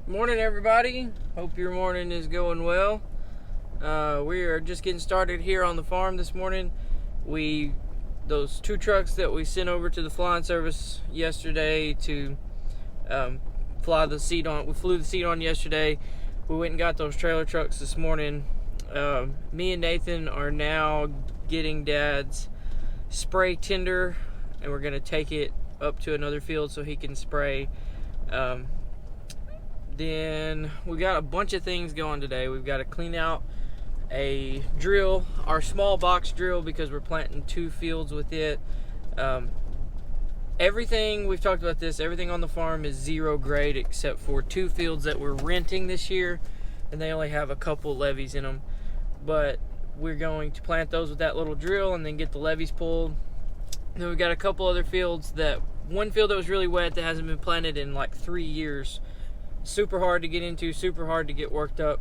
Morning, everybody. Hope your morning is going well. We are just getting started here on the farm this morning. Those two trucks that we sent over to the flying service yesterday to fly the seed on, we flew the seed on yesterday. We went and got those trailer trucks this morning. Me and Nathan are now getting Dad's spray tender, and we're gonna take it up to another field so he can spray. Then we got a bunch of things going today. We've got to clean out a drill, our small box drill, because we're planting 2 fields with it. Everything, we've talked about this, everything on the farm is 0 grade except for 2 fields that we're renting this year, and they only have a couple levees in them. But we're going to plant those with that little drill and then get the levees pulled. Then we've got a couple other fields, one field that was really wet that hasn't been planted in like 3 years. Super hard to get into, super hard to get worked up.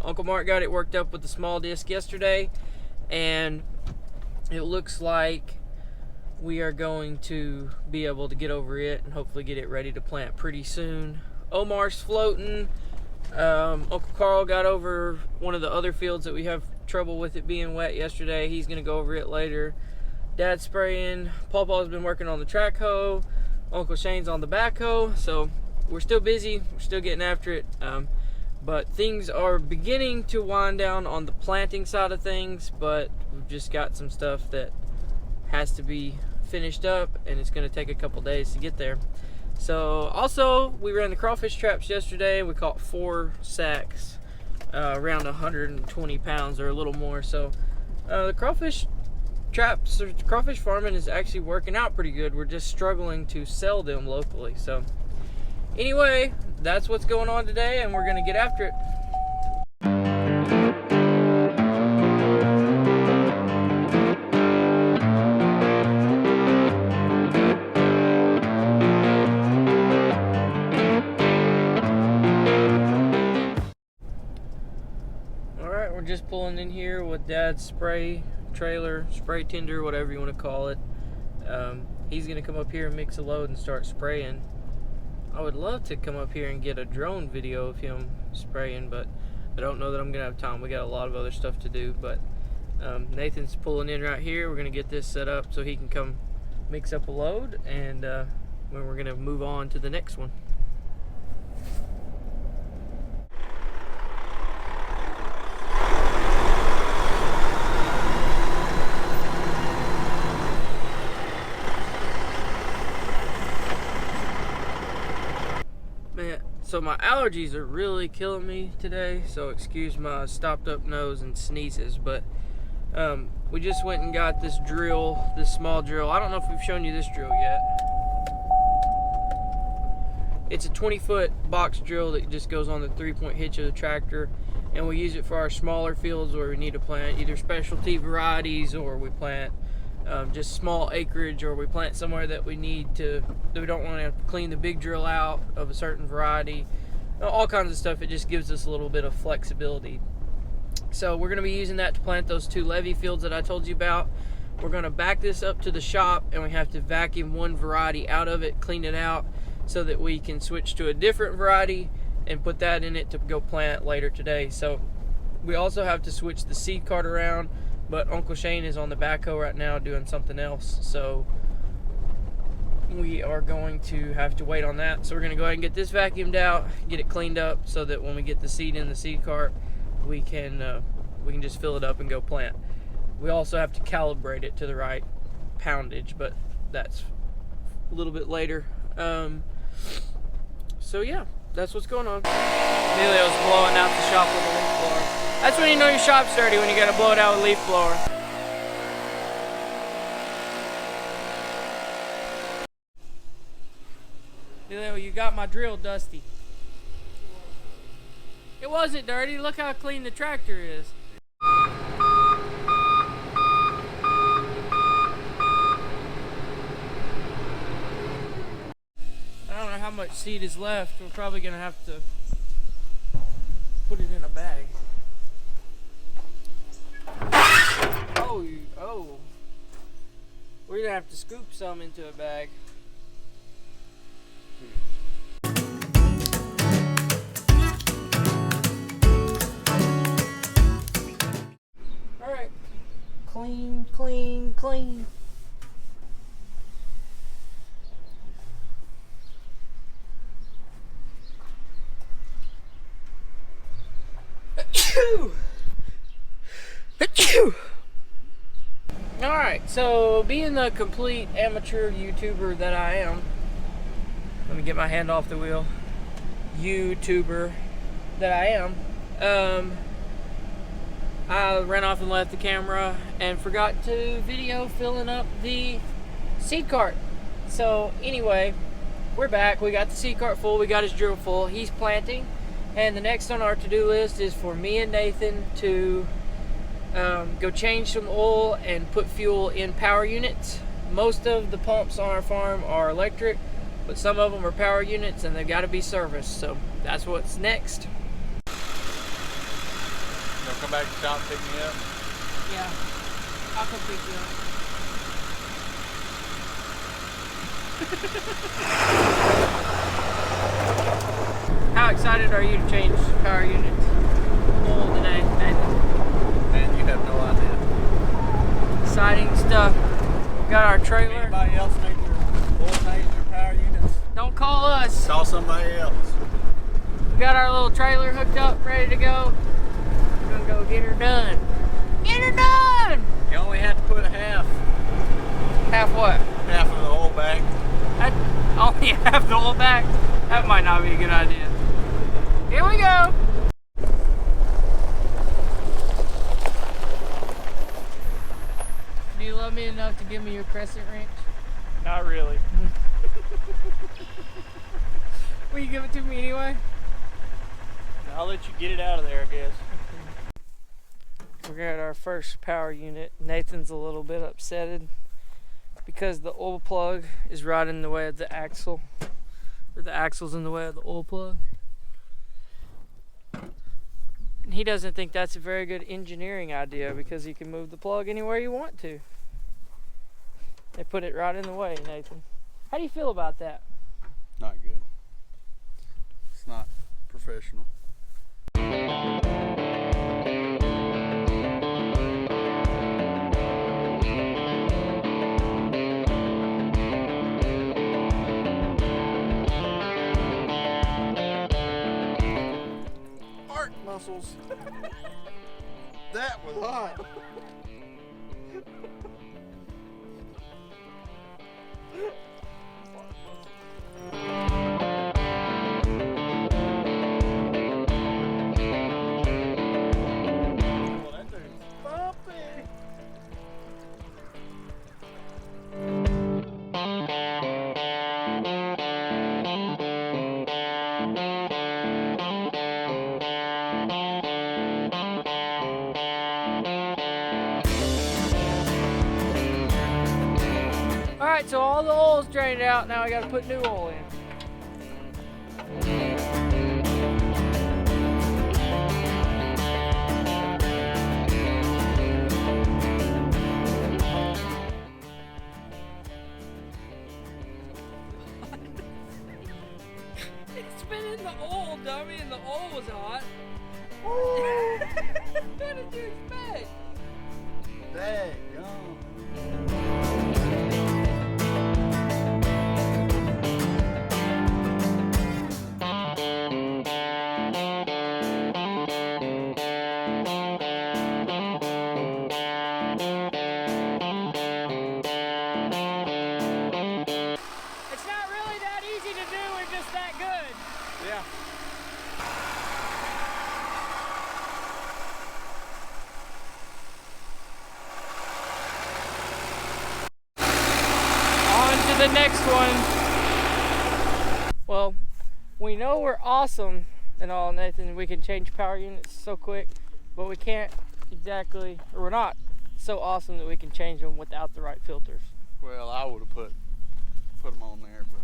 Uncle Mark got it worked up with the small disc yesterday, and it looks like we are going to be able to get over it and hopefully get it ready to plant pretty soon. Omar's floating. Uncle Carl got over one of the other fields that we have trouble with it being wet yesterday. He's going to go over it later. Dad's spraying. Pawpaw's been working on the track hoe. Uncle Shane's on the backhoe. So we're still busy, we're still getting after it, but things are beginning to wind down on the planting side of things, but we've just got some stuff that has to be finished up, and it's going to take a couple days to get there. So also, we ran the crawfish traps yesterday. We caught 4 sacks, around 120 pounds or a little more. So the crawfish traps, or crawfish farming, is actually working out pretty good. We're just struggling to sell them locally. So anyway, that's what's going on today, and we're going to get after it. Alright, we're just pulling in here with Dad's spray trailer, spray tender, whatever you want to call it. He's going to come up here and mix a load and start spraying. I would love to come up here and get a drone video of him spraying, but I don't know that I'm going to have time. We got a lot of other stuff to do, but Nathan's pulling in right here. We're going to get this set up so he can come mix up a load, and we're going to move on to the next one. So my allergies are really killing me today, so excuse my stopped up nose and sneezes, but we just went and got this drill, this small drill. I don't know if we've shown you this drill yet. It's a 20-foot box drill that just goes on the 3-point hitch of the tractor, and we use it for our smaller fields where we need to plant either specialty varieties, or we plant just small acreage, or we plant somewhere that we don't want to clean the big drill out of a certain variety, all kinds of stuff. It just gives us a little bit of flexibility. So we're going to be using that to plant those 2 levee fields that I told you about. We're going to back this up to the shop, and we have to vacuum one variety out of it, clean it out, so that we can switch to a different variety and put that in it to go plant later today. So we also have to switch the seed cart around, but Uncle Shane is on the backhoe right now doing something else, so we are going to have to wait on that. So we're going to go ahead and get this vacuumed out, get it cleaned up, so that when we get the seed in the seed cart, we can just fill it up and go plant. We also have to calibrate it to the right poundage, but that's a little bit later. So yeah, that's what's going on. Emilio's blowing out the shop with a leaf blower. That's when you know your shop's dirty, when you gotta blow it out with a leaf blower. Emilio, you got my drill dusty. It wasn't dirty. Look how clean the tractor is. I don't know how much seed is left. We're probably gonna have to put it in a bag. Oh. We're gonna have to scoop some into a bag. clean, clean. Alright, so being the complete amateur YouTuber that I am, let me get my hand off the wheel, YouTuber that I am, I ran off and left the camera and forgot to video filling up the seed cart. So anyway, we're back. We got the seed cart full, we got his drill full, he's planting, and the next on our to-do list is for me and Nathan to go change some oil and put fuel in power units. Most of the pumps on our farm are electric, but some of them are power units and they've got to be serviced. So that's what's next. You'll come back to the shop and pick me up? Yeah, I'll come pick you up. How excited are you to change power units oil today, Nathan? Man, you have no idea. Exciting stuff. We got our trailer. Anybody else make their oil change their power units? Don't call us. Call somebody else. We got our little trailer hooked up, ready to go. We're gonna go get her done. Get her done! You only have to put half. Half what? Half of the oil back. That only half the oil back? That might not be a good idea. Here we go! Do you love me enough to give me your crescent wrench? Not really. Will you give it to me anyway? I'll let you get it out of there, I guess. We're at our first power unit. Nathan's a little bit upsetted because the oil plug is right in the way of the axle, or the axle's in the way of the oil plug. And he doesn't think that's a very good engineering idea because you can move the plug anywhere you want to. They put it right in the way, Nathan. How do you feel about that? Not good. It's not professional. Heart muscles. That was hot. Alright, so all the oil's drained out. Now I gotta put new oil in. It's been in the oil, dummy, and the oil was hot. What did you expect? Daggone. It's not really that easy to do, we're just that good. Yeah. On to the next one. Well, we know we're awesome and all, Nathan. We can change power units so quick, but we can't exactly, or we're not so awesome that we can change them without the right filters. Well, I would have put them on there, but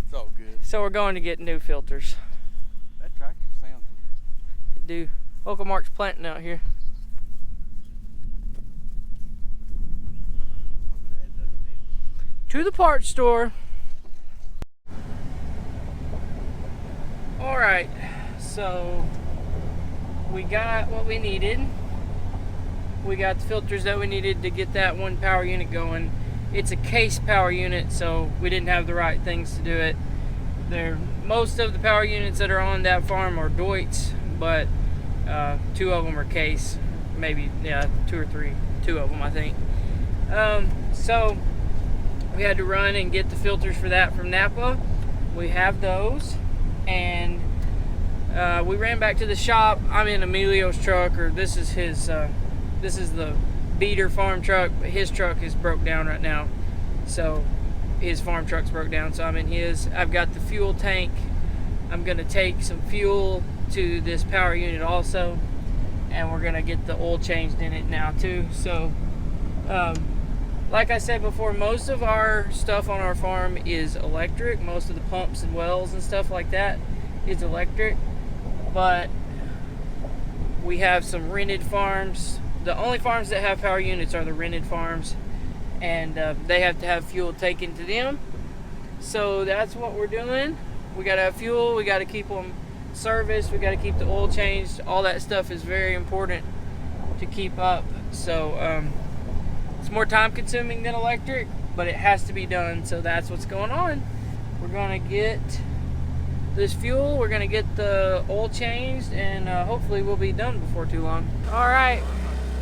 it's all good. So we're going to get new filters. That tractor sounds weird. Do Uncle Mark's planting out here. To the parts store. Alright, so we got what we needed. We got the filters that we needed to get that one power unit going. It's a case power unit, so we didn't have the right things to do it. Most of the power units that are on that farm are Deutz, but 2 of them are case. Maybe, yeah, 2 or 3. 2 of them, I think. So we had to run and get the filters for that from Napa. We have those, and we ran back to the shop. I'm in Emilio's truck, or this is his. This is the beater farm truck, but his truck is broke down right now. So his farm truck's broke down, so I'm in his. I've got the fuel tank. I'm gonna take some fuel to this power unit also, and we're gonna get the oil changed in it now too. So like I said before, most of our stuff on our farm is electric. Most of the pumps and wells and stuff like that is electric, but we have some rented farms. The only farms that have power units are the rented farms, and they have to have fuel taken to them. So that's what we're doing. We gotta have fuel, we gotta keep them serviced, we gotta keep the oil changed. All that stuff is very important to keep up. So it's more time consuming than electric, but it has to be done. So that's what's going on. We're gonna get this fuel, we're gonna get the oil changed, and hopefully we'll be done before too long. All right,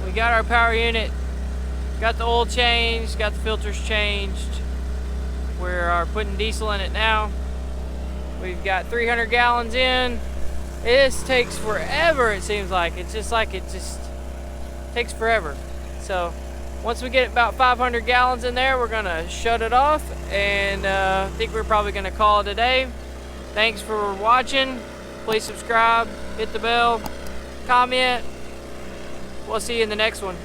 we got our power unit, got the oil changed, got the filters changed. We are putting diesel in it now. We've got 300 gallons in. This takes forever, it seems like. It's just like it just takes forever. So once we get about 500 gallons in there, we're gonna shut it off, and I think we're probably gonna call it a day. Thanks for watching. Please subscribe, hit the bell, comment. We'll see you in the next one.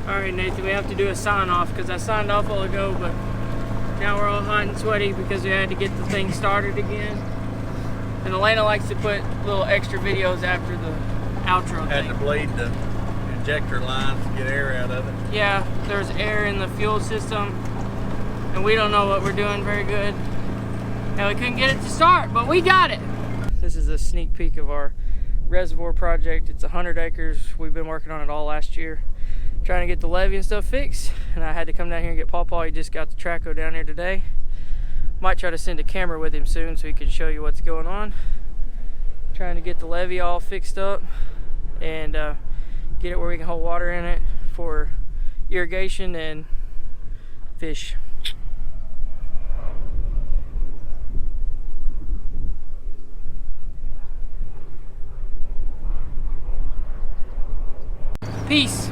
Alright, Nathan, we have to do a sign off because I signed off a while ago, but now we're all hot and sweaty because we had to get the thing started again. And Elena likes to put little extra videos after the outro Had thing. to bleed the injector lines to get air out of it. Yeah, there's air in the fuel system, and we don't know what we're doing very good. And we couldn't get it to start, but we got it. This is a sneak peek of our reservoir project. It's 100 acres. We've been working on it all last year, trying to get the levee and stuff fixed, and I had to come down here and get Pawpaw. He just got the Traco down here today. Might try to send a camera with him soon so he can show you what's going on. Trying to get the levee all fixed up and get it where we can hold water in it for irrigation and fish. Peace.